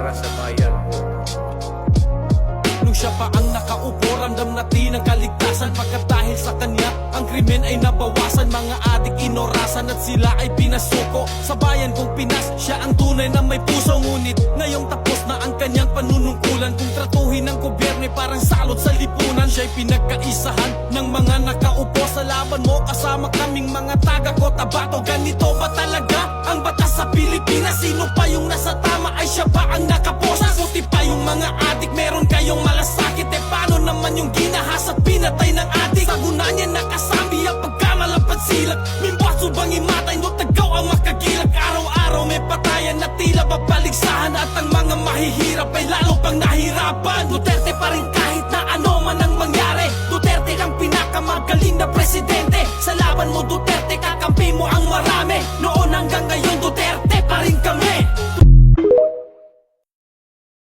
para sa bayan. Nung siya pa ang nakaupo, ramdam natin ang kaligtasan. Pagkat dahil sa kanya, ang krimen ay nabawasan. Mga adik inorasan at sila ay pinasuko. Sa bayan kong Pinas, siya ang tunay na may puso. Ngunit ngayong tapos na ang kanyang panunungkulan. Kung tratuhin ng gobyerno parang salot sa lipunan. Siya'y pinagkaisahan ng mga nakaupo. Sa laban mo kasama kaming mga taga Cotabato. Ganito ba talaga ang batas sa Pilipinas? Sino pa yung nasa tama ay siya ba ang nakaposa? Puti pa yung mga adik, meron kayong malasakit. Paano naman yung ginahas at pinatay ng adik? Sa guna niya nakasambi ang pagkamalapad silak. Mimbaso bang imatay no tagaw ang makagilak? Araw-araw may patayan na tila babaligsahan. At ang mga mahihirap ay lalo pang nahirapan. Duterte pa rin kahit na ano man ang mangyari. Duterte ang pinakamagaling na presidente. Sa laban mo Duterte, kakampi mo ang marami. Noon hanggang ngayon